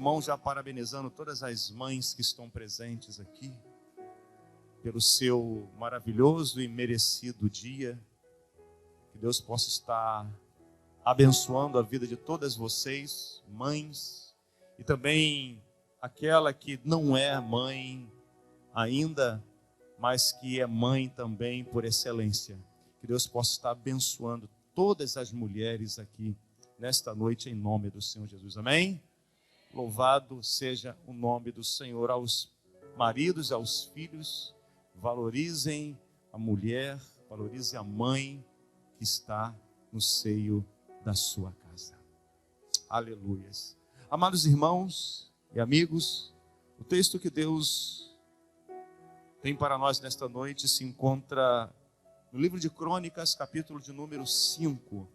irmão já parabenizando todas as mães que estão presentes aqui, pelo seu maravilhoso e merecido dia. Que Deus possa estar abençoando a vida de todas vocês, mães, e também aquela que não é mãe ainda, mas que é mãe também por excelência. Que Deus possa estar abençoando todas as mulheres aqui nesta noite, em nome do Senhor Jesus. Amém? Louvado seja o nome do Senhor. Aos maridos, aos filhos, valorizem a mulher, valorizem a mãe que está no seio da sua casa. Aleluias. Amados irmãos e amigos, o texto que Deus tem para nós nesta noite se encontra no livro de Crônicas, capítulo de número 5.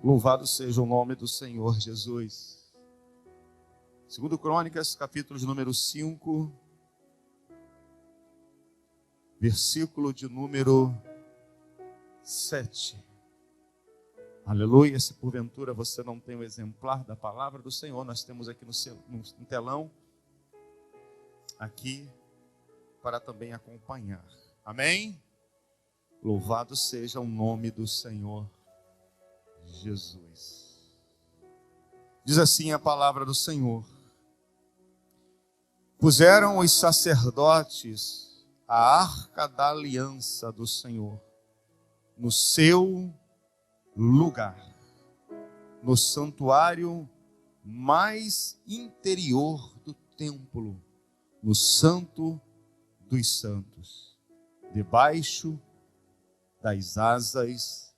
Louvado seja o nome do Senhor Jesus. Segundo Crônicas, capítulo de número 5, versículo de número 7. Aleluia. Se porventura você não tem o exemplar da palavra do Senhor, nós temos aqui no telão, aqui, para também acompanhar. Amém? Louvado seja o nome do Senhor Jesus. Diz assim a palavra do Senhor: puseram os sacerdotes a arca da aliança do Senhor no seu lugar, no santuário mais interior do templo, no santo dos santos, debaixo das asas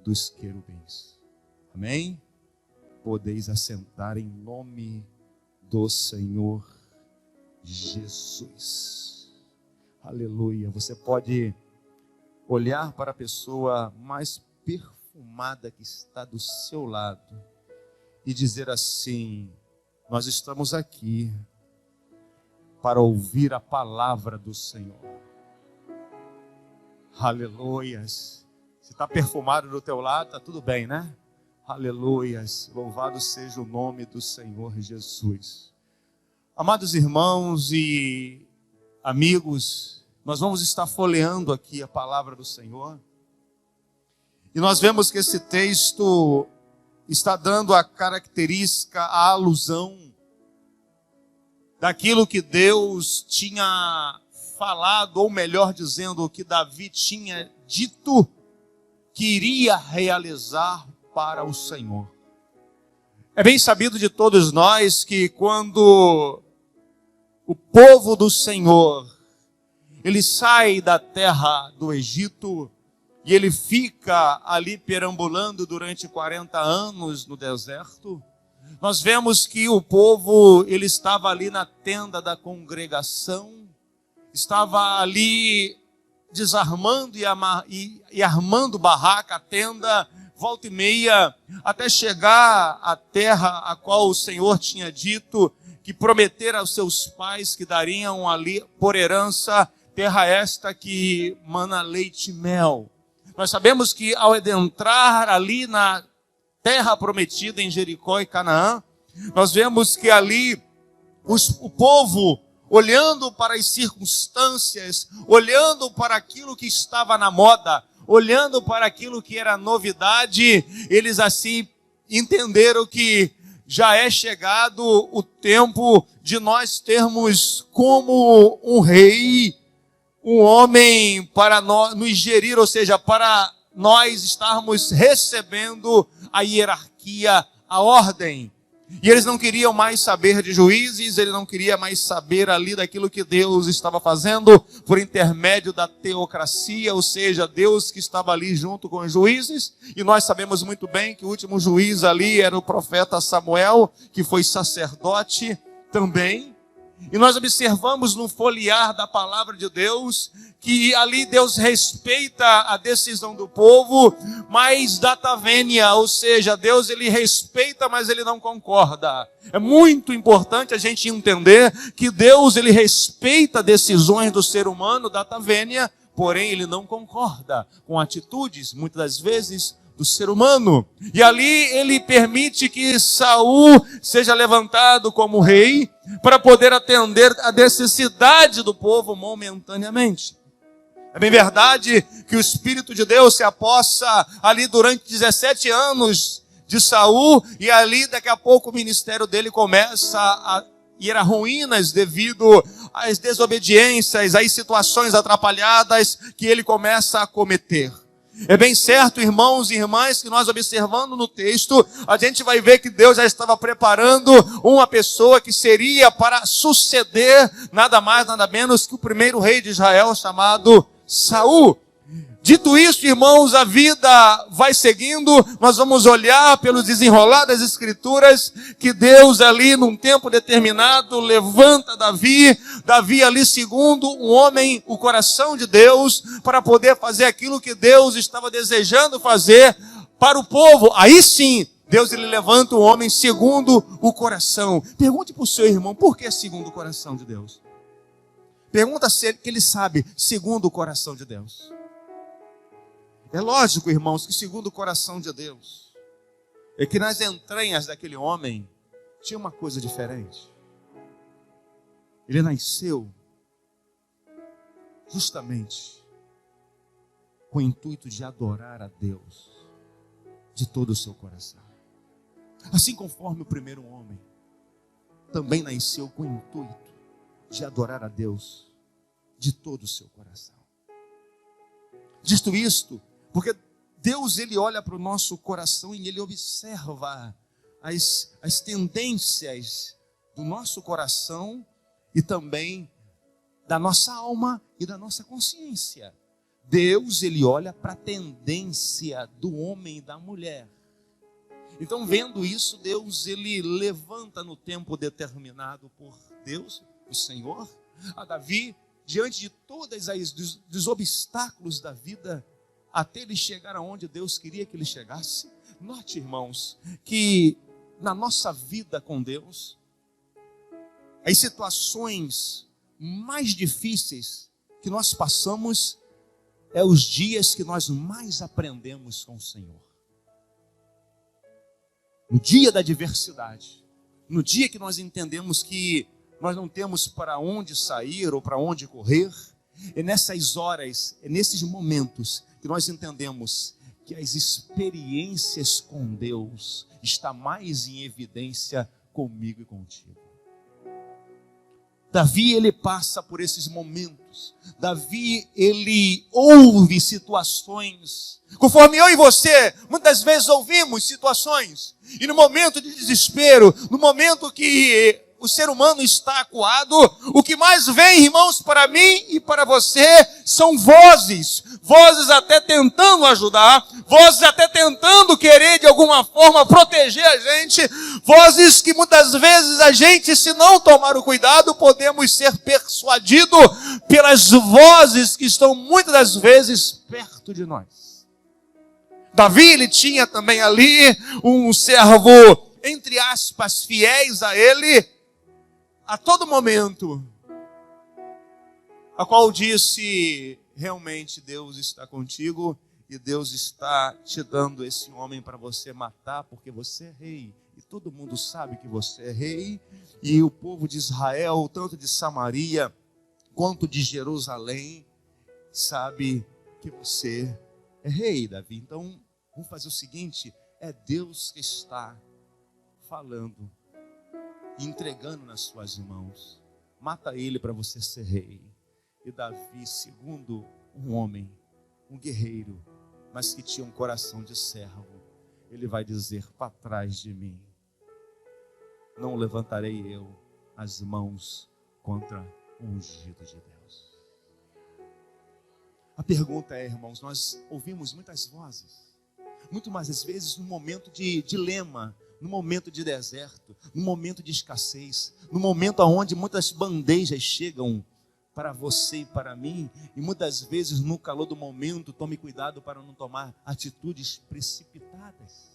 dos querubins. Amém? Podeis assentar em nome do Senhor Jesus. Aleluia. Você pode olhar para a pessoa mais perfumada que está do seu lado e dizer assim: nós estamos aqui para ouvir a palavra do Senhor. Aleluias. Se está perfumado do teu lado, está tudo bem, né? Aleluias. Louvado seja o nome do Senhor Jesus. Amados irmãos e amigos, nós vamos estar folheando aqui a palavra do Senhor. E nós vemos que esse texto está dando a característica, a alusão daquilo que Deus tinha falado, ou melhor dizendo, o que Davi tinha dito que iria realizar para o Senhor. É bem sabido de todos nós que quando o povo do Senhor, ele sai da terra do Egito e ele fica ali perambulando durante 40 anos no deserto, nós vemos que o povo, ele estava ali na tenda da congregação, estava ali desarmando e armando barraca, tenda, volta e meia, até chegar à terra a qual o Senhor tinha dito que prometera aos seus pais que dariam ali por herança, terra esta que mana leite e mel. Nós sabemos que ao adentrar ali na terra prometida em Jericó e Canaã, nós vemos que ali o povo, olhando para as circunstâncias, olhando para aquilo que estava na moda, olhando para aquilo que era novidade, eles assim entenderam que já é chegado o tempo de nós termos como um rei, um homem para nos gerir, ou seja, para nós estarmos recebendo a hierarquia, a ordem. E eles não queriam mais saber de juízes, eles não queriam mais saber ali daquilo que Deus estava fazendo por intermédio da teocracia, ou seja, Deus que estava ali junto com os juízes. E nós sabemos muito bem que o último juiz ali era o profeta Samuel, que foi sacerdote também. E nós observamos no folhear da palavra de Deus que ali Deus respeita a decisão do povo, mas data venia, ou seja, Deus ele respeita, mas ele não concorda. É muito importante a gente entender que Deus ele respeita decisões do ser humano, data venia, porém ele não concorda com atitudes, muitas das vezes, do ser humano. E ali ele permite que Saul seja levantado como rei para poder atender a necessidade do povo momentaneamente. É bem verdade que o Espírito de Deus se apossa ali durante 17 anos de Saul, e ali daqui a pouco o ministério dele começa a ir a ruínas devido às desobediências, às situações atrapalhadas que ele começa a cometer. É bem certo, irmãos e irmãs, que nós observando no texto, a gente vai ver que Deus já estava preparando uma pessoa que seria para suceder nada mais, nada menos que o primeiro rei de Israel, chamado Saul. Dito isso, irmãos, a vida vai seguindo, nós vamos olhar pelos desenrolar das Escrituras, que Deus ali, num tempo determinado, levanta Davi ali segundo um homem, o coração de Deus, para poder fazer aquilo que Deus estava desejando fazer para o povo. Aí sim, Deus ele levanta um homem segundo o coração. Pergunte para o seu irmão, por que segundo o coração de Deus? Pergunta se ele sabe, segundo o coração de Deus. É lógico, irmãos, que segundo o coração de Deus, é que nas entranhas daquele homem tinha uma coisa diferente. Ele nasceu justamente com o intuito de adorar a Deus de todo o seu coração. Assim conforme o primeiro homem também nasceu com o intuito de adorar a Deus de todo o seu coração. Dito isto, porque Deus ele olha para o nosso coração e ele observa as tendências do nosso coração e também da nossa alma e da nossa consciência. Deus ele olha para a tendência do homem e da mulher. Então, vendo isso, Deus ele levanta no tempo determinado por Deus, o Senhor, a Davi, diante de todos os obstáculos da vida, até ele chegar aonde Deus queria que ele chegasse. Note, irmãos, que na nossa vida com Deus, as situações mais difíceis que nós passamos é os dias que nós mais aprendemos com o Senhor. No dia da adversidade, no dia que nós entendemos que nós não temos para onde sair ou para onde correr, é nessas horas, é nesses momentos que nós entendemos que as experiências com Deus estão mais em evidência comigo e contigo. Davi, ele passa por esses momentos. Davi, ele ouve situações. Conforme eu e você, muitas vezes ouvimos situações. E no momento de desespero, no momento que o ser humano está acuado, o que mais vem, irmãos, para mim e para você, são vozes até tentando ajudar, vozes até tentando querer de alguma forma proteger a gente, vozes que muitas vezes a gente, se não tomar o cuidado, podemos ser persuadidos pelas vozes que estão muitas das vezes perto de nós. Davi, ele tinha também ali um servo, entre aspas, fiéis a ele, a todo momento, a qual disse, realmente Deus está contigo e Deus está te dando esse homem para você matar, porque você é rei. E todo mundo sabe que você é rei, e o povo de Israel, tanto de Samaria quanto de Jerusalém, sabe que você é rei, Davi. Então, vamos fazer o seguinte, é Deus que está falando, entregando nas suas mãos. Mata ele para você ser rei. E Davi, segundo um homem, um guerreiro, mas que tinha um coração de servo, ele vai dizer, para trás de mim não levantarei eu as mãos contra o ungido de Deus. A pergunta é, irmãos, nós ouvimos muitas vozes, muito mais às vezes no momento de dilema, no momento de deserto, no momento de escassez, no momento onde muitas bandejas chegam para você e para mim, e muitas vezes no calor do momento, tome cuidado para não tomar atitudes precipitadas,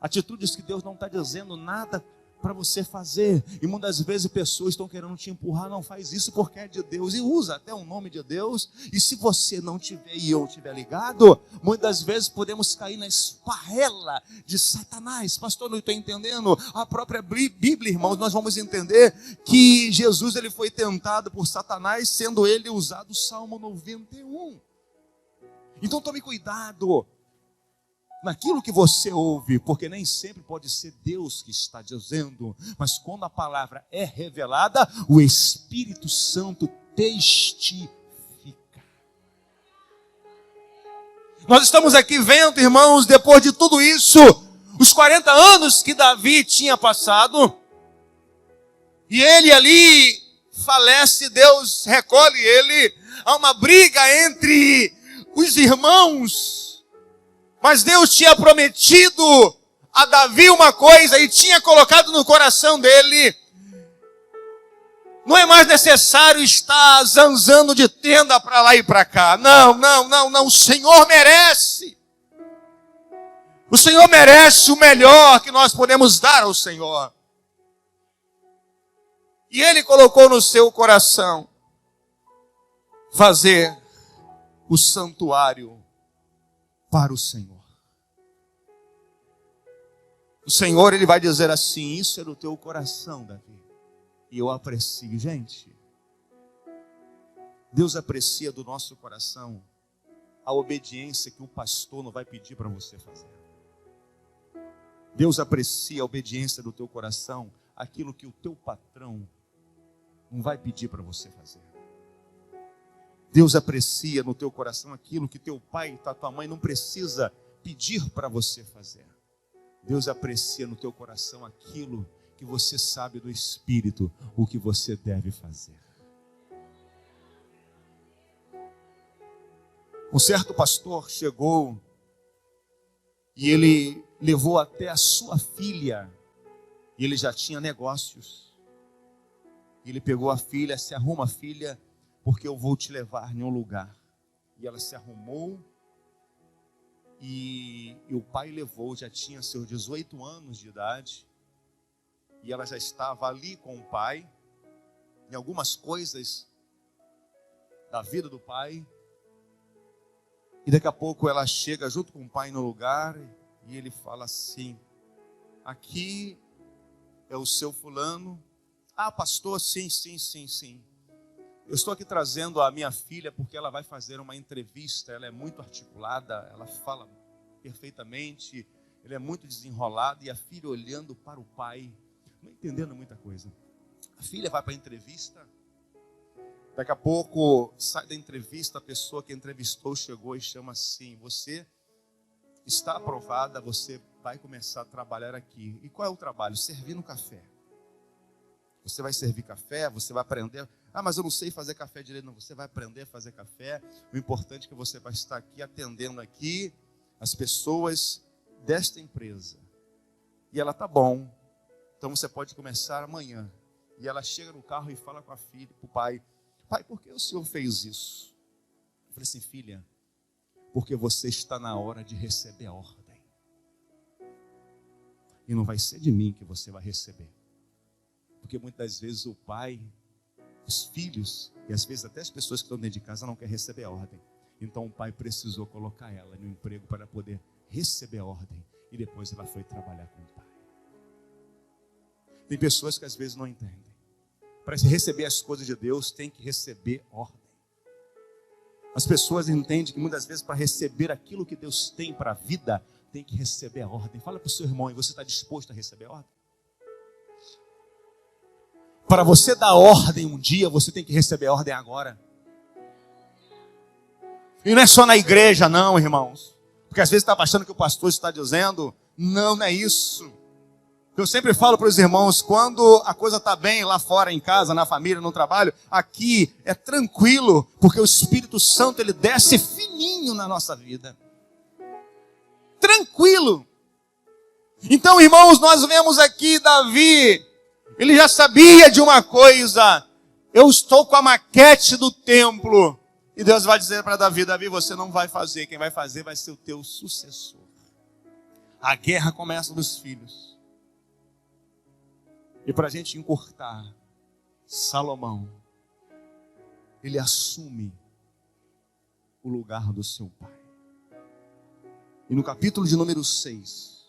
atitudes que Deus não está dizendo nada para você fazer. E muitas vezes pessoas estão querendo te empurrar, não faz isso porque é de Deus. E usa até o nome de Deus. E se você não tiver e eu tiver ligado, muitas vezes podemos cair na esparrela de Satanás. Pastor, não estou entendendo. A própria Bíblia, irmãos, nós vamos entender que Jesus ele foi tentado por Satanás, sendo ele usado o Salmo 91. Então tome cuidado naquilo que você ouve, porque nem sempre pode ser Deus que está dizendo, mas quando a palavra é revelada, o Espírito Santo testifica. Nós estamos aqui vendo, irmãos, depois de tudo isso, os 40 anos que Davi tinha passado, e ele ali falece, Deus recolhe ele, há uma briga entre os irmãos. Mas Deus tinha prometido a Davi uma coisa e tinha colocado no coração dele. Não é mais necessário estar zanzando de tenda para lá e para cá. Não. O Senhor merece. O Senhor merece o melhor que nós podemos dar ao Senhor. E Ele colocou no seu coração fazer o santuário para o Senhor. O Senhor, Ele vai dizer assim, isso é do teu coração, Davi. E eu aprecio, gente. Deus aprecia do nosso coração a obediência que o pastor não vai pedir para você fazer. Deus aprecia a obediência do teu coração, aquilo que o teu patrão não vai pedir para você fazer. Deus aprecia no teu coração aquilo que teu pai e tua mãe não precisa pedir para você fazer. Deus aprecia no teu coração aquilo que você sabe do Espírito, o que você deve fazer. Um certo pastor chegou e ele levou até a sua filha, e ele já tinha negócios. Ele pegou a filha, se arruma, filha, porque eu vou te levar em um lugar. E ela se arrumou, e o pai levou, já tinha seus 18 anos de idade, e ela já estava ali com o pai, em algumas coisas da vida do pai, e daqui a pouco ela chega junto com o pai no lugar, e ele fala assim, aqui é o seu fulano. Ah, pastor, sim. Eu estou aqui trazendo a minha filha porque ela vai fazer uma entrevista. Ela é muito articulada, ela fala perfeitamente, ela é muito desenrolada. E a filha olhando para o pai, não entendendo muita coisa. A filha vai para a entrevista. Daqui a pouco sai da entrevista, a pessoa que entrevistou chegou e chama assim, você está aprovada, você vai começar a trabalhar aqui. E qual é o trabalho? Servir no café. Você vai servir café, você vai aprender. Ah, mas eu não sei fazer café direito. Não, você vai aprender a fazer café. O importante é que você vai estar aqui atendendo aqui as pessoas desta empresa. E ela, tá bom. Então você pode começar amanhã. E ela chega no carro e fala com a filha, para o pai. Pai, por que o senhor fez isso? Eu falei assim, filha, porque você está na hora de receber a ordem. E não vai ser de mim que você vai receber. Porque muitas vezes o pai, os filhos, e às vezes até as pessoas que estão dentro de casa não querem receber a ordem. Então o pai precisou colocar ela no emprego para poder receber a ordem. E depois ela foi trabalhar com o pai. Tem pessoas que às vezes não entendem. Para receber as coisas de Deus, tem que receber ordem. As pessoas entendem que muitas vezes para receber aquilo que Deus tem para a vida, tem que receber a ordem. Fala para o seu irmão, e você está disposto a receber a ordem? Para você dar ordem um dia, você tem que receber a ordem agora. E não é só na igreja não, irmãos. Porque às vezes está achando que o pastor está dizendo, não é isso. Eu sempre falo para os irmãos, quando a coisa está bem lá fora, em casa, na família, no trabalho, aqui é tranquilo, porque o Espírito Santo, ele desce fininho na nossa vida. Tranquilo. Então, irmãos, nós vemos aqui Davi, ele já sabia de uma coisa, eu estou com a maquete do templo, e Deus vai dizer para Davi, Davi, você não vai fazer, quem vai fazer vai ser o teu sucessor. A guerra começa dos filhos. E para a gente encurtar, Salomão, ele assume o lugar do seu pai. E no capítulo de número 6,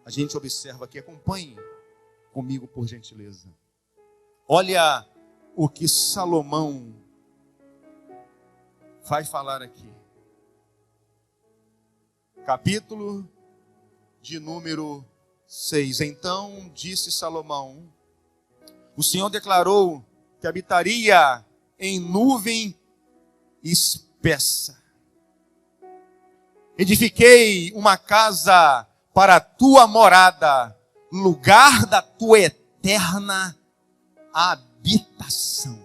a gente observa aqui, acompanhe comigo por gentileza. Olha o que Salomão vai falar aqui. Capítulo de número 6. Então disse Salomão: o Senhor declarou que habitaria em nuvem espessa. Edifiquei uma casa para a tua morada, lugar da tua eterna habitação.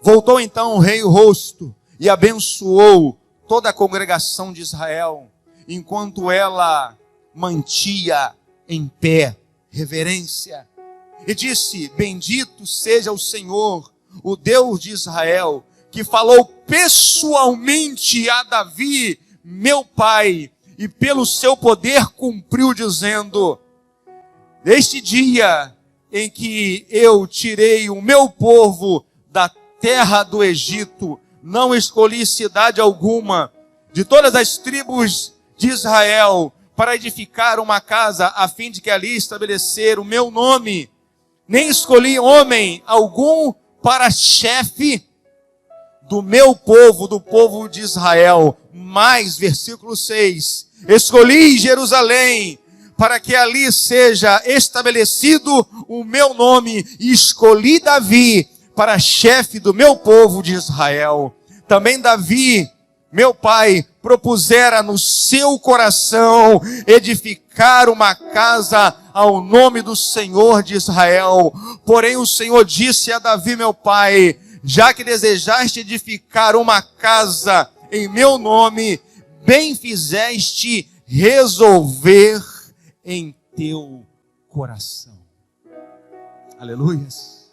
Voltou então o rei o rosto e abençoou toda a congregação de Israel, enquanto ela mantia em pé reverência. E disse: bendito seja o Senhor, o Deus de Israel, que falou pessoalmente a Davi, meu pai, e pelo seu poder cumpriu, dizendo: neste dia em que eu tirei o meu povo da terra do Egito, não escolhi cidade alguma de todas as tribos de Israel para edificar uma casa a fim de que ali estabelecer o meu nome, nem escolhi homem algum para chefe do meu povo, do povo de Israel. Mas, versículo 6, escolhi Jerusalém para que ali seja estabelecido o meu nome, e escolhi Davi para chefe do meu povo de Israel. Também Davi, meu pai, propusera no seu coração edificar uma casa ao nome do Senhor de Israel. Porém o Senhor disse a Davi, meu pai: já que desejaste edificar uma casa em meu nome, bem fizeste resolver em teu coração. Aleluias.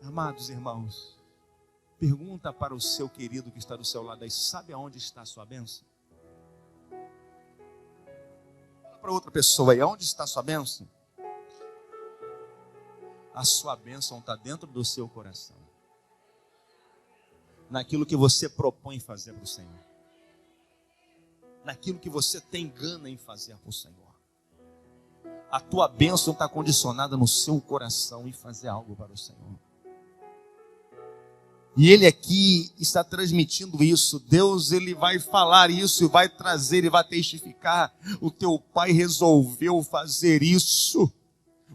Amados irmãos, pergunta para o seu querido que está do seu lado aí: sabe aonde está a sua bênção? Fala para outra pessoa aí: aonde está a sua bênção? A sua bênção está dentro do seu coração, naquilo que você propõe fazer para o Senhor, naquilo que você tem gana em fazer para o Senhor. A tua bênção está condicionada no seu coração em fazer algo para o Senhor. E Ele aqui está transmitindo isso. Deus, Ele vai falar isso e vai trazer, Ele vai testificar. O teu pai resolveu fazer isso.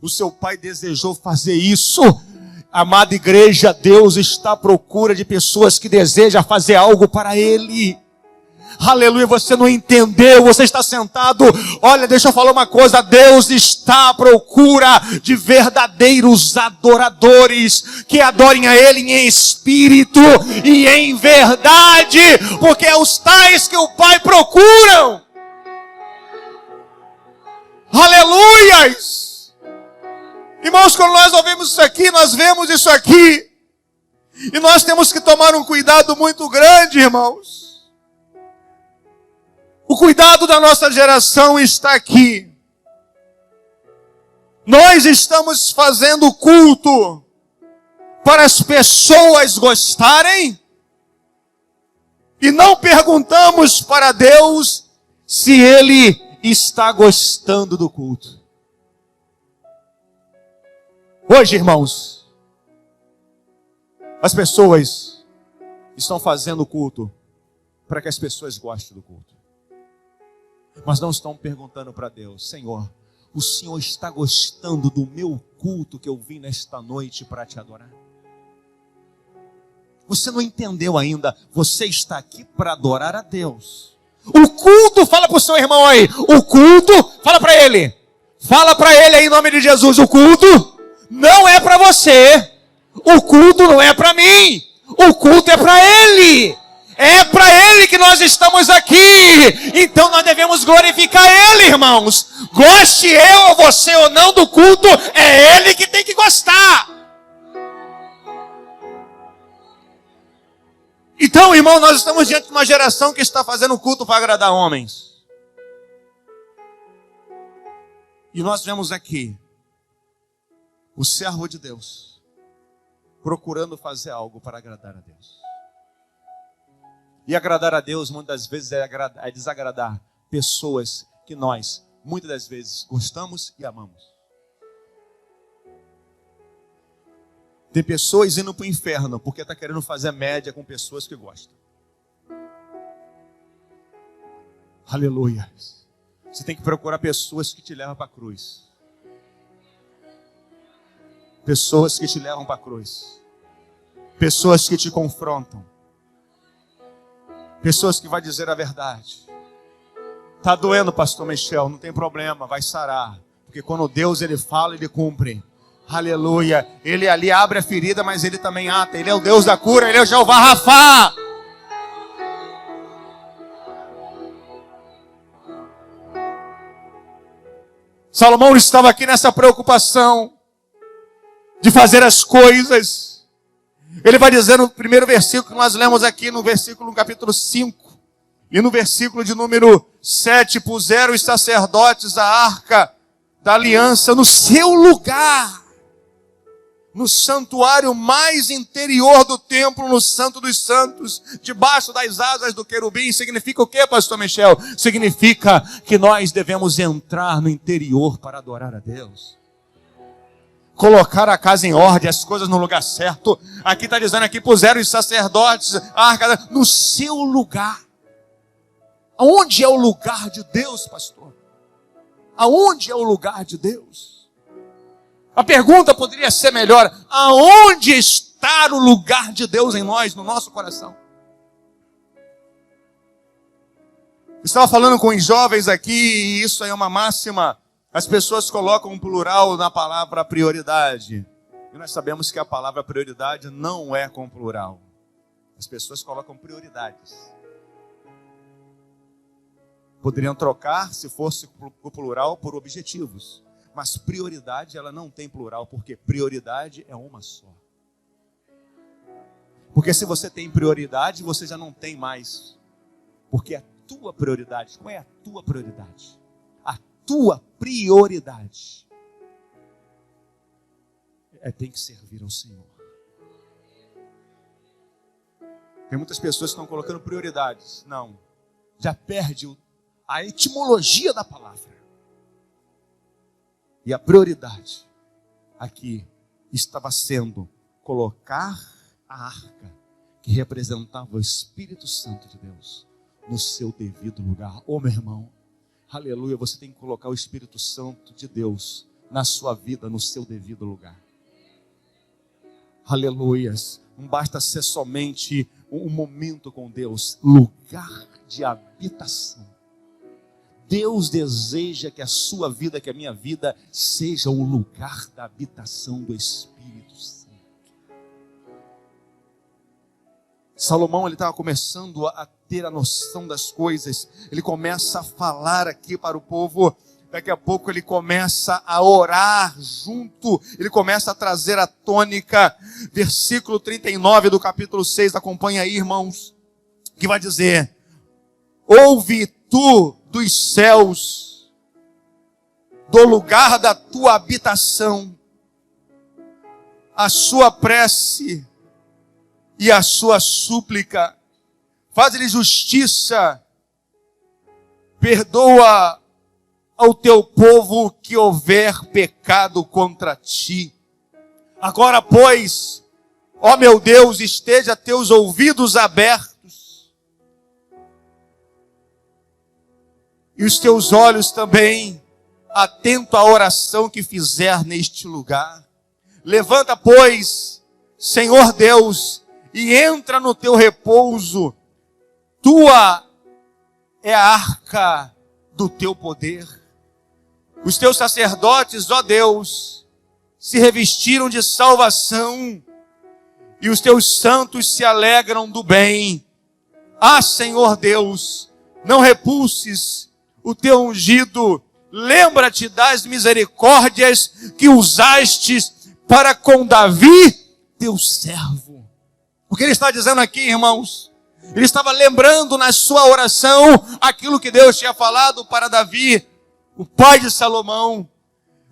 O seu pai desejou fazer isso. Amada igreja, Deus está à procura de pessoas que desejam fazer algo para Ele. Aleluia, você não entendeu, você está sentado. Olha, deixa eu falar uma coisa: Deus está à procura de verdadeiros adoradores, que adorem a Ele em espírito e em verdade, porque é os tais que o Pai procuram. Aleluias! Irmãos, quando nós ouvimos isso aqui, nós vemos isso aqui, e nós temos que tomar um cuidado muito grande, irmãos. O cuidado da nossa geração está aqui. Nós estamos fazendo culto para as pessoas gostarem e não perguntamos para Deus se Ele está gostando do culto. Hoje, irmãos, as pessoas estão fazendo culto para que as pessoas gostem do culto, mas não estão perguntando para Deus: Senhor, o Senhor está gostando do meu culto que eu vim nesta noite para te adorar? Você não entendeu ainda, você está aqui para adorar a Deus. O culto, fala para o seu irmão aí, o culto, fala para ele aí em nome de Jesus: o culto não é para você, o culto não é para mim, o culto é para Ele. É para Ele que nós estamos aqui. Então nós devemos glorificar Ele, irmãos. Goste eu ou você ou não do culto, é Ele que tem que gostar. Então, irmão, nós estamos diante de uma geração que está fazendo culto para agradar homens. E nós vemos aqui o servo de Deus, procurando fazer algo para agradar a Deus. E agradar a Deus, muitas das vezes, é desagradar pessoas que nós, muitas das vezes, gostamos e amamos. Tem pessoas indo para o inferno porque está querendo fazer média com pessoas que gostam. Aleluia. Você tem que procurar pessoas que te levam para a cruz. Pessoas que te levam para a cruz. Pessoas que te confrontam. Pessoas que vão dizer a verdade. Está doendo, pastor Michel, não tem problema, vai sarar. Porque quando Deus ele fala, ele cumpre. Aleluia. Ele ali abre a ferida, mas ele também ata. Ele é o Deus da cura, ele é o Jeová Rafá. Salomão estava aqui nessa preocupação de fazer as coisas. Ele vai dizer no primeiro versículo que nós lemos aqui, no capítulo 5, e no versículo de número 7, puseram os sacerdotes a arca da aliança no seu lugar, no santuário mais interior do templo, no Santo dos Santos, debaixo das asas do querubim. Significa o quê, pastor Michel? Significa que nós devemos entrar no interior para adorar a Deus. Colocar a casa em ordem, as coisas no lugar certo. Aqui está dizendo aqui, puseram os sacerdotes a arca no seu lugar. Aonde é o lugar de Deus, pastor? Aonde é o lugar de Deus? A pergunta poderia ser melhor: aonde está o lugar de Deus em nós, no nosso coração? Eu estava falando com os jovens aqui, e isso é uma máxima. As pessoas colocam um plural na palavra prioridade. E nós sabemos que a palavra prioridade não é com plural. As pessoas colocam prioridades. Poderiam trocar, se fosse o plural, por objetivos. Mas prioridade, ela não tem plural, porque prioridade é uma só. Porque se você tem prioridade, você já não tem mais. Porque a tua prioridade, qual é a tua prioridade? A tua prioridade tem que servir ao Senhor. Tem muitas pessoas que estão colocando prioridades. Não, já perde a etimologia da palavra. E a prioridade aqui estava sendo colocar a arca que representava o Espírito Santo de Deus no seu devido lugar. Ô meu irmão, aleluia, você tem que colocar o Espírito Santo de Deus na sua vida, no seu devido lugar. Aleluias, não basta ser somente um momento com Deus, lugar de habitação. Deus deseja que a sua vida, que a minha vida, seja um lugar da habitação do Espírito Santo. Salomão, ele estava começando a ter a noção das coisas. Ele começa a falar aqui para o povo. Daqui a pouco ele começa a orar junto. Ele começa a trazer a tônica. Versículo 39 do capítulo 6. Acompanha aí, irmãos. Que vai dizer: ouve tu dos céus, do lugar da tua habitação, a sua prece e a sua súplica. Faz-lhe justiça, perdoa ao teu povo que houver pecado contra ti. Agora, pois, ó meu Deus, esteja teus ouvidos abertos e os teus olhos também atento à oração que fizer neste lugar. Levanta, pois, Senhor Deus, e entra no teu repouso. Tua é a arca do teu poder. Os teus sacerdotes, ó Deus, se revestiram de salvação, e os teus santos se alegram do bem. Ah, Senhor Deus, não repulses o teu ungido, lembra-te das misericórdias que usastes para com Davi, teu servo. O que ele está dizendo aqui, irmãos? Ele estava lembrando na sua oração aquilo que Deus tinha falado para Davi, o pai de Salomão.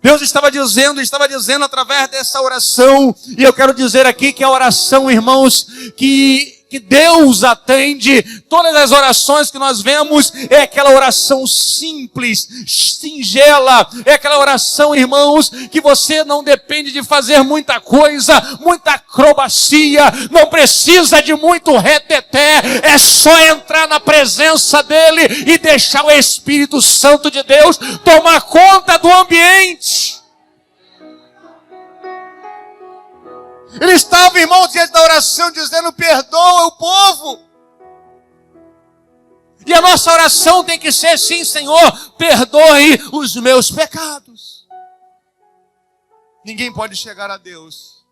Deus estava dizendo através dessa oração, e eu quero dizer aqui que a oração, irmãos, que Deus atende, todas as orações que nós vemos, é aquela oração simples, singela, é aquela oração, irmãos, que você não depende de fazer muita coisa, muita acrobacia, não precisa de muito reteté, é só entrar na presença dEle e deixar o Espírito Santo de Deus tomar conta do ambiente. Ele estava, irmãos, diante da oração, dizendo: perdoa o povo. E a nossa oração tem que ser: sim, Senhor, perdoe os meus pecados. Ninguém pode chegar a Deus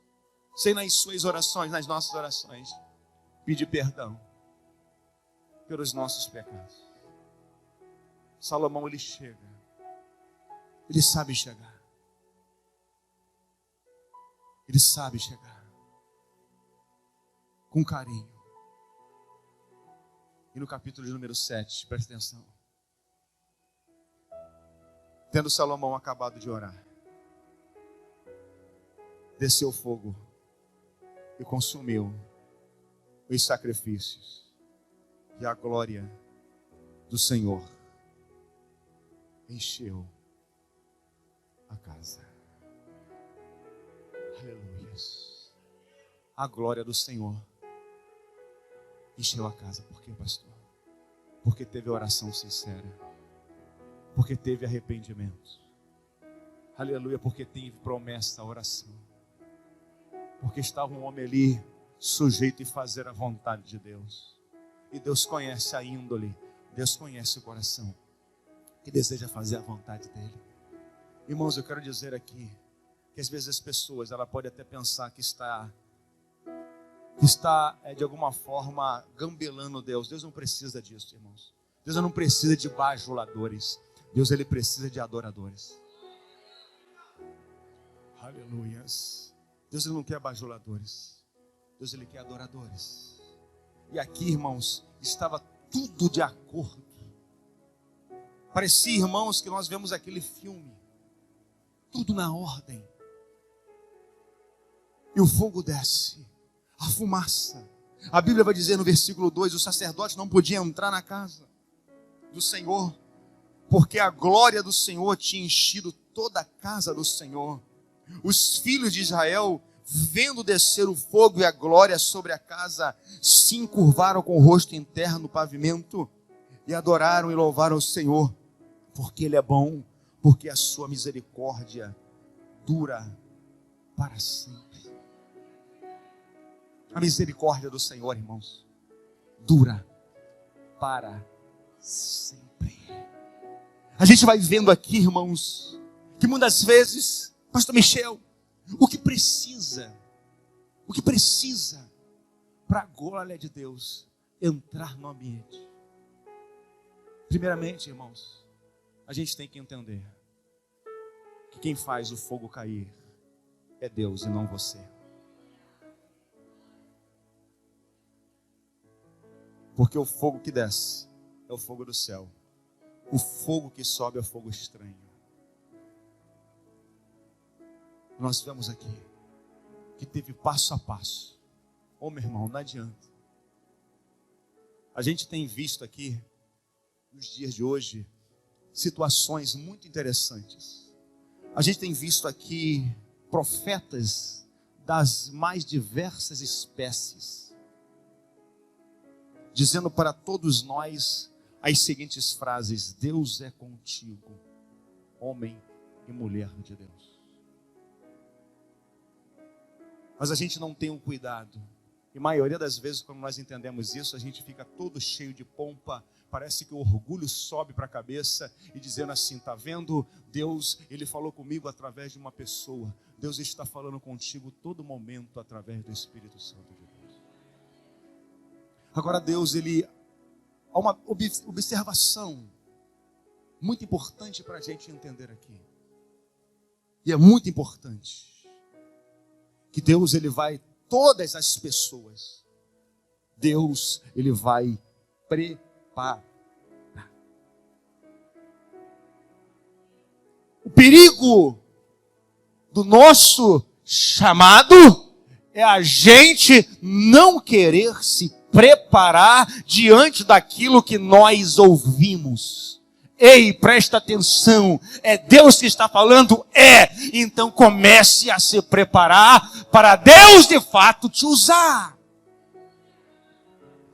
sem nas suas orações, nas nossas orações, pedir perdão pelos nossos pecados. Salomão, ele chega. Ele sabe chegar. Ele sabe chegar com carinho. E no capítulo de número 7, presta atenção. Tendo Salomão acabado de orar, desceu fogo e consumiu os sacrifícios, e a glória do Senhor encheu a casa. Aleluia. A glória do Senhor encheu a casa. Por quê, pastor? Porque teve oração sincera. Porque teve arrependimento. Aleluia. Porque teve promessa a oração. Porque estava um homem ali sujeito a fazer a vontade de Deus. E Deus conhece a índole. Deus conhece o coração que deseja fazer a vontade dEle. Irmãos, eu quero dizer aqui que às vezes as pessoas, ela pode até pensar que está de alguma forma gambelando Deus. Deus não precisa disso, irmãos. Deus não precisa de bajuladores. Deus, ele precisa de adoradores. Aleluias. Deus, ele não quer bajuladores. Deus, ele quer adoradores. E aqui, irmãos, estava tudo de acordo. Parecia, irmãos, que nós vemos aquele filme. Tudo na ordem. E o fogo desce, a fumaça. A Bíblia vai dizer no versículo 2, o sacerdote não podia entrar na casa do Senhor, porque a glória do Senhor tinha enchido toda a casa do Senhor. Os filhos de Israel, vendo descer o fogo e a glória sobre a casa, se encurvaram com o rosto em terra no pavimento, e adoraram e louvaram o Senhor, porque Ele é bom, porque a sua misericórdia dura para sempre. A misericórdia do Senhor, irmãos, dura para sempre. A gente vai vendo aqui, irmãos, que muitas vezes, pastor Michel, o que precisa para a glória de Deus entrar no ambiente? Primeiramente, irmãos, a gente tem que entender que quem faz o fogo cair é Deus e não você. Porque o fogo que desce é o fogo do céu. O fogo que sobe é o fogo estranho. Nós vemos aqui que teve passo a passo. Ô meu irmão, não adianta. A gente tem visto aqui, nos dias de hoje, situações muito interessantes. A gente tem visto aqui profetas das mais diversas espécies, dizendo para todos nós as seguintes frases: Deus é contigo, homem e mulher de Deus. Mas a gente não tem um cuidado. E a maioria das vezes, quando nós entendemos isso, a gente fica todo cheio de pompa. Parece que o orgulho sobe para a cabeça e dizendo assim: está vendo? Deus, Ele falou comigo através de uma pessoa. Deus está falando contigo todo momento através do Espírito Santo de Deus. Agora Deus, há uma observação muito importante para a gente entender aqui. E é muito importante que Deus, ele vai, todas as pessoas, Deus, ele vai preparar. O perigo do nosso chamado é a gente não querer se preparar diante daquilo que nós ouvimos. Ei, presta atenção, é Deus que está falando? É, então comece a se preparar para Deus de fato te usar.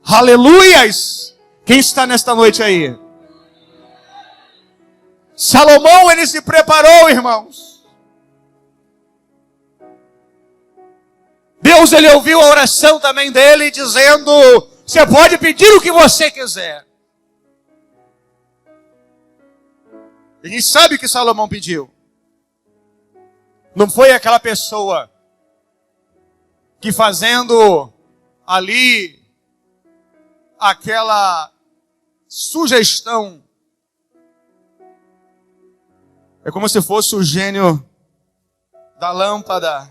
Aleluias! Quem está nesta noite aí? Salomão, ele se preparou, irmãos. Deus, ele ouviu a oração também dele, dizendo, você pode pedir o que você quiser. A gente sabe o que Salomão pediu. Não foi aquela pessoa que fazendo ali aquela sugestão. É como se fosse o gênio da lâmpada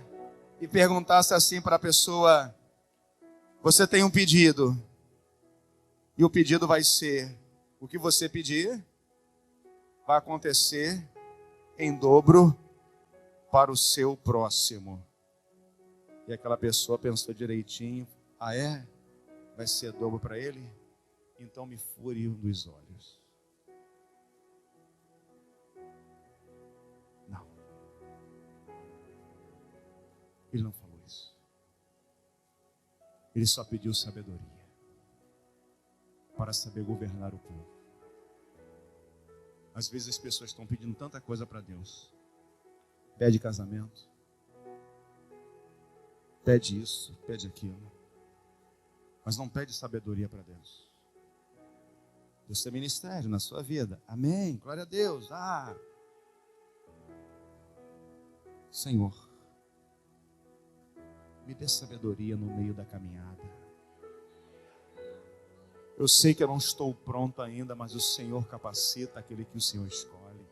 e perguntasse assim para a pessoa, você tem um pedido. E o pedido vai ser, o que você pedir vai acontecer em dobro para o seu próximo. E aquela pessoa pensou direitinho, ah é? Vai ser dobro para ele? Então me fure um dos olhos. Não. Ele não falou isso. Ele só pediu sabedoria para saber governar o povo. Às vezes as pessoas estão pedindo tanta coisa para Deus. Pede casamento. Pede isso, pede aquilo. Mas não pede sabedoria para Deus. Deus tem ministério na sua vida. Amém, glória a Deus. Senhor, me dê sabedoria no meio da caminhada. Eu sei que eu não estou pronto ainda, mas o Senhor capacita aquele que o Senhor escolhe.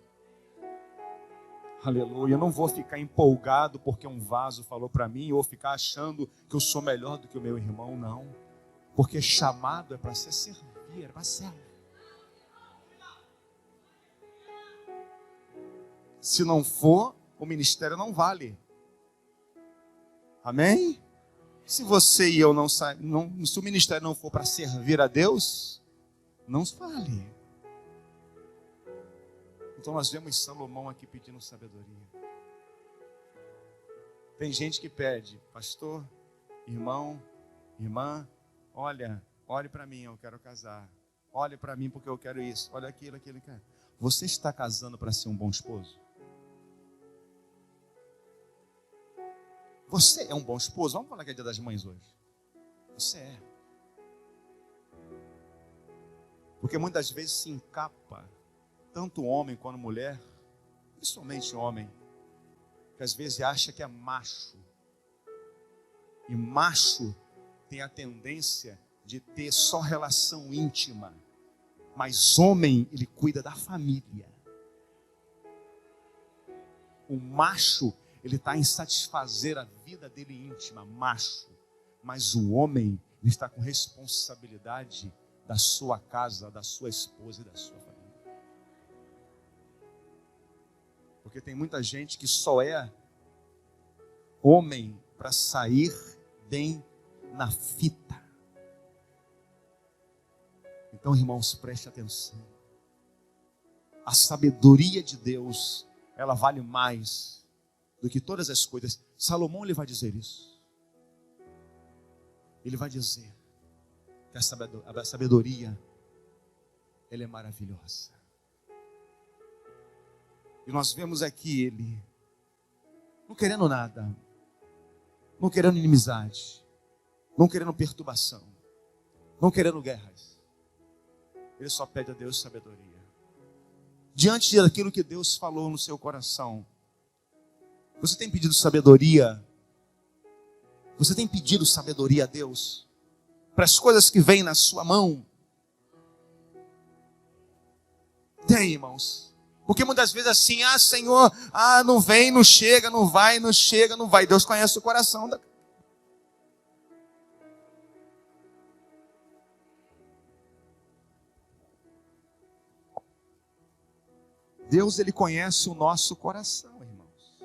Aleluia. Eu não vou ficar empolgado porque um vaso falou para mim, ou ficar achando que eu sou melhor do que o meu irmão, não. Porque chamado é para ser servir, é para servir. Se não for, o ministério não vale. Amém? Se você e eu se o ministério não for para servir a Deus, não vale. Então nós vemos Salomão aqui pedindo sabedoria. Tem gente que pede, pastor, irmão, irmã, olhe para mim, eu quero casar. Olhe para mim porque eu quero isso. Olha aquilo. Você está casando para ser um bom esposo? Você é um bom esposo? Vamos falar que é dia das mães hoje. Você é. Porque muitas vezes se encapa, tanto homem quanto mulher, principalmente homem, que às vezes acha que é macho. E macho tem a tendência de ter só relação íntima. Mas homem, ele cuida da família. O macho, ele está em satisfazer a vida dele íntima, macho. Mas o homem, ele está com responsabilidade da sua casa, da sua esposa e da sua família. Porque tem muita gente que só é homem para sair bem na fita. Então, irmãos, preste atenção. A sabedoria de Deus, ela vale mais do que todas as coisas. Salomão, ele vai dizer isso. Ele vai dizer que a sabedoria, ela é maravilhosa. E nós vemos aqui ele, não querendo nada, não querendo inimizade, não querendo perturbação, não querendo guerras. Ele só pede a Deus sabedoria. Diante daquilo que Deus falou no seu coração, você tem pedido sabedoria? Você tem pedido sabedoria a Deus? Para as coisas que vêm na sua mão? Tem, irmãos. Porque muitas vezes assim, Senhor, não vem, não chega, não vai, não chega, não vai. Deus conhece o coração da... Deus, ele conhece o nosso coração, irmãos.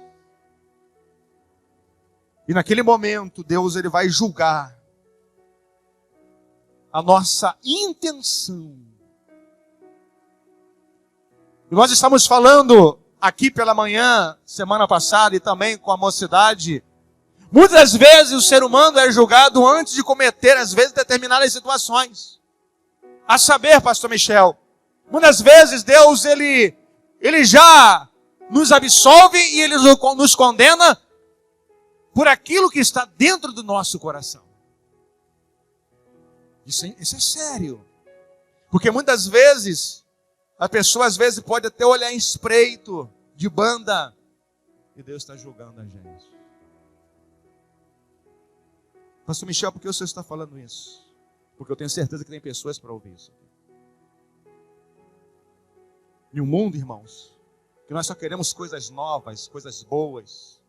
E naquele momento, Deus ele vai julgar a nossa intenção. E nós estamos falando aqui pela manhã, semana passada, e também com a mocidade. Muitas vezes o ser humano é julgado antes de cometer, às vezes, determinadas situações. A saber, pastor Michel, muitas vezes Deus, ele já nos absolve e ele nos condena por aquilo que está dentro do nosso coração. Isso é sério. Porque muitas vezes, a pessoa às vezes pode até olhar em espreito, de banda, e Deus está julgando a gente. Pastor Michel, por que o senhor está falando isso? Porque eu tenho certeza que tem pessoas para ouvir isso. Em um mundo, irmãos, que nós só queremos coisas novas, coisas boas.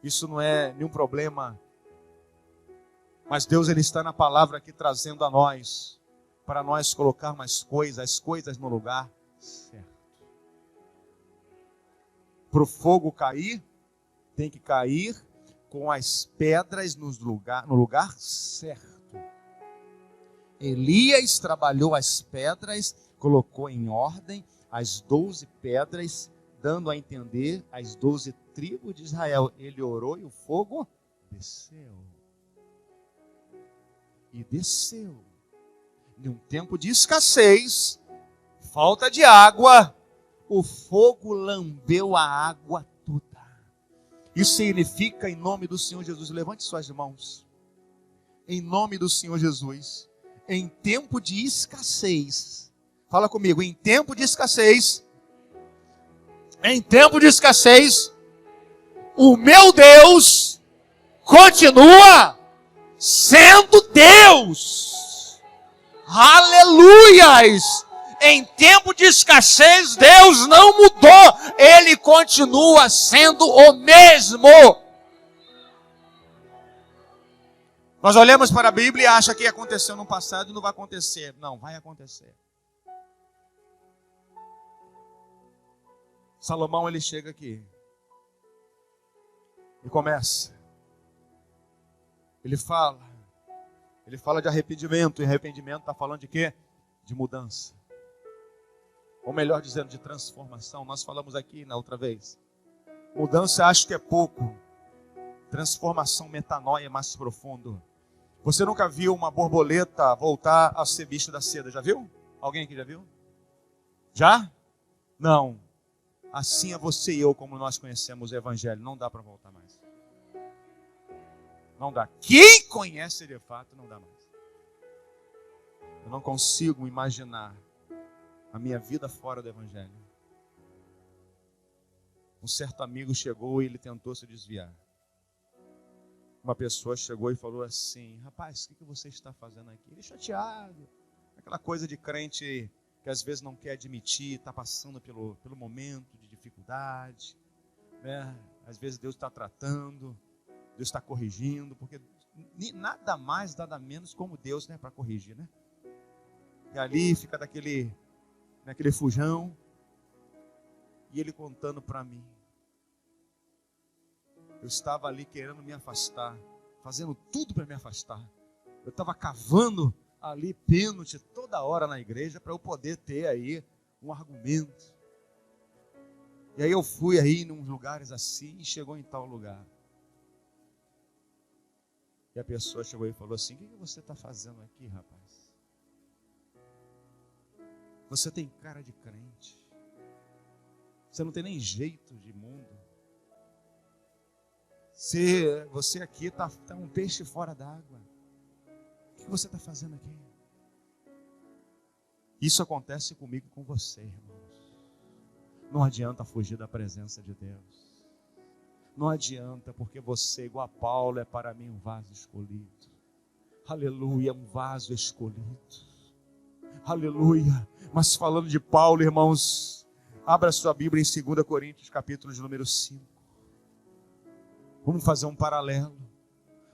Isso não é nenhum problema. Mas Deus ele está na palavra aqui trazendo a nós, para nós colocarmos as coisas no lugar certo. Para o fogo cair, tem que cair com as pedras no lugar certo. Elias trabalhou as pedras, colocou em ordem as 12 pedras, dando a entender as 12 tribos de Israel. Ele orou e o fogo desceu. E desceu. Em um tempo de escassez, falta de água, o fogo lambeu a água toda. Isso significa, em nome do Senhor Jesus, levante suas mãos. Em nome do Senhor Jesus, em tempo de escassez, fala comigo, em tempo de escassez, o meu Deus continua sendo Deus. Aleluias! Em tempo de escassez, Deus não mudou. Ele continua sendo o mesmo. Nós olhamos para a Bíblia e achamos que aconteceu no passado e não vai acontecer. Não, vai acontecer. Salomão, ele chega aqui e começa. Ele fala de arrependimento. E arrependimento está falando de quê? De mudança. Ou melhor dizendo, de transformação. Nós falamos aqui na outra vez. Mudança acho que é pouco. Transformação, metanoia é mais profundo. Você nunca viu uma borboleta voltar a ser bicho da seda? Já viu? Alguém aqui já viu? Já? Não. Assim é você e eu, como nós conhecemos o Evangelho. Não dá para voltar mais. Não dá. Quem conhece de fato, não dá mais. Eu não consigo imaginar a minha vida fora do Evangelho. Um certo amigo chegou e ele tentou se desviar. Uma pessoa chegou e falou assim: rapaz, o que você está fazendo aqui? Ele chateado. Aquela coisa de crente que às vezes não quer admitir, está passando pelo momento de dificuldade, né? Às vezes Deus está tratando, Deus está corrigindo, porque nada mais, nada menos como Deus, né, para corrigir, né? E ali fica naquele fujão, e ele contando para mim. Eu estava ali querendo me afastar, fazendo tudo para me afastar. Eu estava cavando ali pênalti toda hora na igreja para eu poder ter aí um argumento. E aí eu fui aí em uns lugares assim e chegou em tal lugar. E a pessoa chegou e falou assim: o que você está fazendo aqui, rapaz? Você tem cara de crente. Você não tem nem jeito de mundo. Você aqui está um peixe fora d'água. O que você está fazendo aqui? Isso acontece comigo e com você, irmãos. Não adianta fugir da presença de Deus. Não adianta, porque você, igual a Paulo, é para mim um vaso escolhido. Aleluia, um vaso escolhido. Aleluia. Mas falando de Paulo, irmãos, abra sua Bíblia em 2 Coríntios, capítulo de número 5. Vamos fazer um paralelo,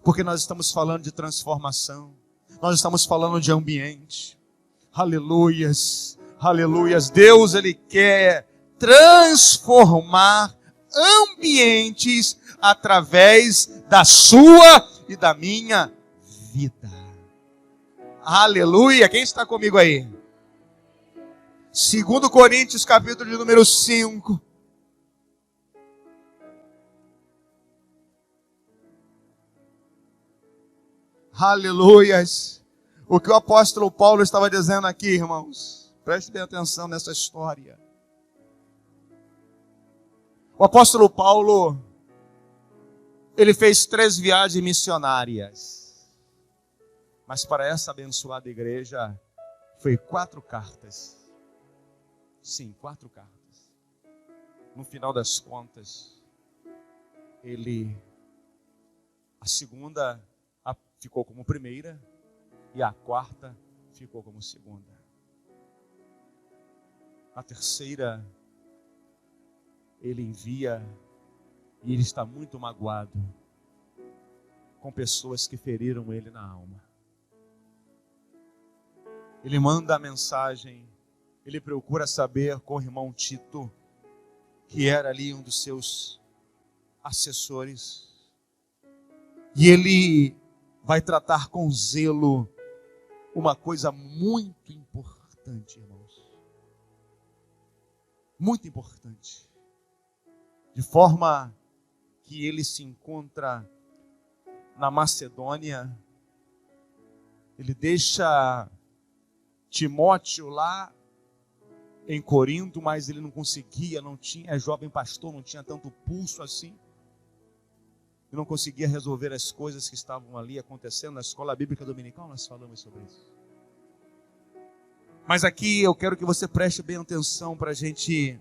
porque nós estamos falando de transformação, nós estamos falando de ambiente. Aleluias, aleluias. Deus, Ele quer transformar ambientes através da sua e da minha vida. Aleluia! Quem está comigo aí? 2 Coríntios, capítulo de número 5. Aleluias! O que o apóstolo Paulo estava dizendo aqui, irmãos, preste bem atenção nessa história. O apóstolo Paulo, ele fez 3 viagens missionárias. Mas para essa abençoada igreja, foi 4 cartas. Sim, 4 cartas. No final das contas, a segunda ficou como primeira e a 4ª ficou como segunda. A terceira, ele envia e ele está muito magoado com pessoas que feriram ele na alma. Ele manda a mensagem, ele procura saber com o irmão Tito, que era ali um dos seus assessores, e ele vai tratar com zelo uma coisa muito importante, irmãos. Muito importante. De forma que ele se encontra na Macedônia, ele deixa Timóteo lá em Corinto, mas ele não conseguia, é jovem pastor, não tinha tanto pulso assim. E não conseguia resolver as coisas que estavam ali acontecendo. Na escola bíblica dominical nós falamos sobre isso. Mas aqui eu quero que você preste bem atenção para a gente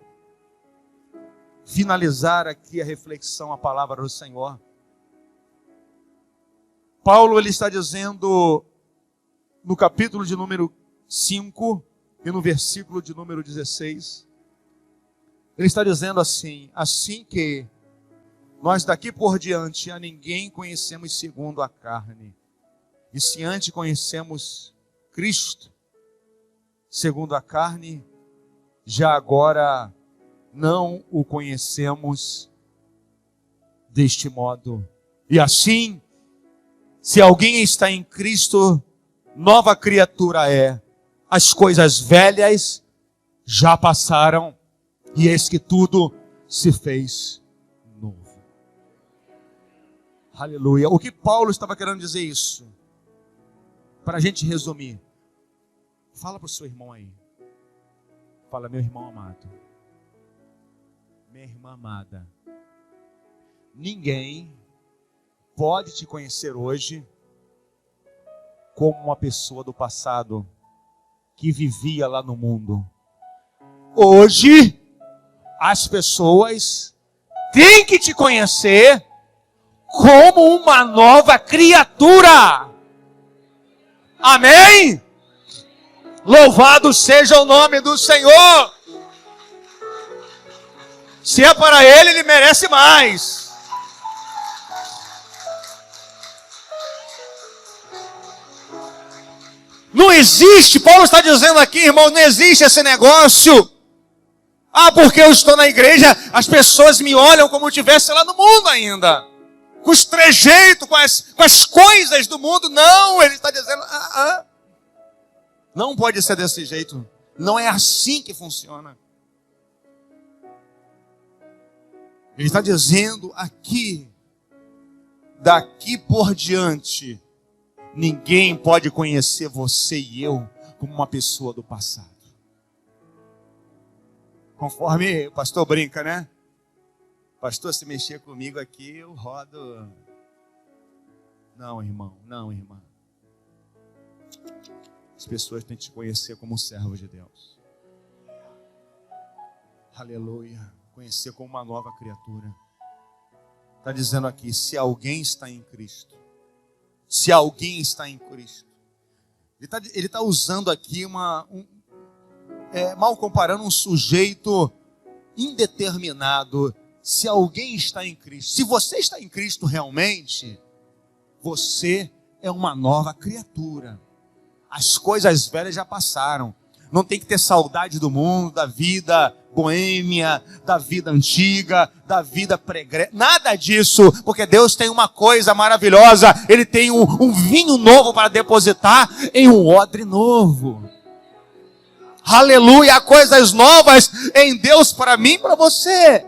finalizar aqui a reflexão, a palavra do Senhor. Paulo, ele está dizendo no capítulo de número 5 e no versículo de número 16, ele está dizendo assim: assim que nós daqui por diante a ninguém conhecemos segundo a carne, e se antes conhecemos Cristo segundo a carne, já agora não o conhecemos deste modo. E assim, se alguém está em Cristo, nova criatura é. As coisas velhas já passaram, e eis que tudo se fez novo. Aleluia. O que Paulo estava querendo dizer isso? Para a gente resumir. Fala para o seu irmão aí. Fala: meu irmão amado, minha irmã amada, ninguém pode te conhecer hoje como uma pessoa do passado que vivia lá no mundo. Hoje, as pessoas têm que te conhecer como uma nova criatura. Amém? Louvado seja o nome do Senhor. Se é para Ele, Ele merece mais. Não existe, Paulo está dizendo aqui, irmão, não existe esse negócio. Ah, porque eu estou na igreja, as pessoas me olham como eu estivesse lá no mundo ainda. Com os trejeitos, com as coisas do mundo. Não, ele está dizendo, não pode ser desse jeito. Não é assim que funciona. Ele está dizendo aqui, daqui por diante, ninguém pode conhecer você e eu como uma pessoa do passado. Conforme o pastor brinca, né? Pastor, se mexer comigo aqui, eu rodo. Não, irmão, não, irmã. As pessoas têm que te conhecer como servo de Deus. Aleluia. Conhecer como uma nova criatura. Está dizendo aqui, se alguém está em Cristo. Se alguém está em Cristo. Ele está usando aqui mal comparando um sujeito indeterminado. Se alguém está em Cristo. Se você está em Cristo realmente, você é uma nova criatura. As coisas velhas já passaram. Não tem que ter saudade do mundo, da vida boêmia, da vida antiga, da vida pregressa. Nada disso, porque Deus tem uma coisa maravilhosa. Ele tem um vinho novo para depositar em um odre novo. Aleluia, há coisas novas em Deus para mim e para você.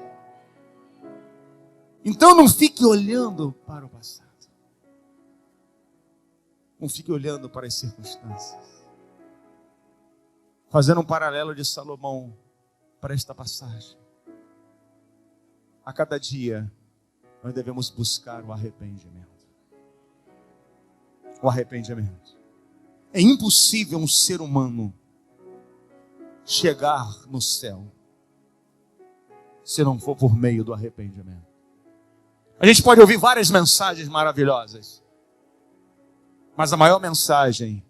Então não fique olhando para o passado. Não fique olhando para as circunstâncias. Fazendo um paralelo de Salomão para esta passagem. A cada dia nós devemos buscar o arrependimento. O arrependimento. É impossível um ser humano chegar no céu se não for por meio do arrependimento. A gente pode ouvir várias mensagens maravilhosas, mas a maior mensagem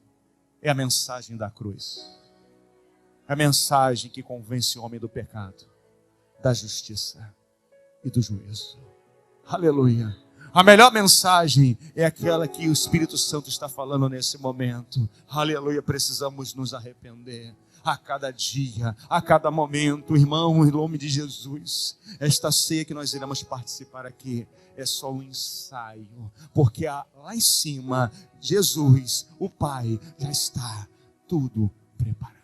é a mensagem da cruz. A mensagem que convence o homem do pecado, da justiça e do juízo. Aleluia. A melhor mensagem é aquela que o Espírito Santo está falando nesse momento. Aleluia, precisamos nos arrepender. A cada dia, a cada momento, irmão, em nome de Jesus. Esta ceia que nós iremos participar aqui é só um ensaio. Porque lá em cima, Jesus, o Pai, já está tudo preparado.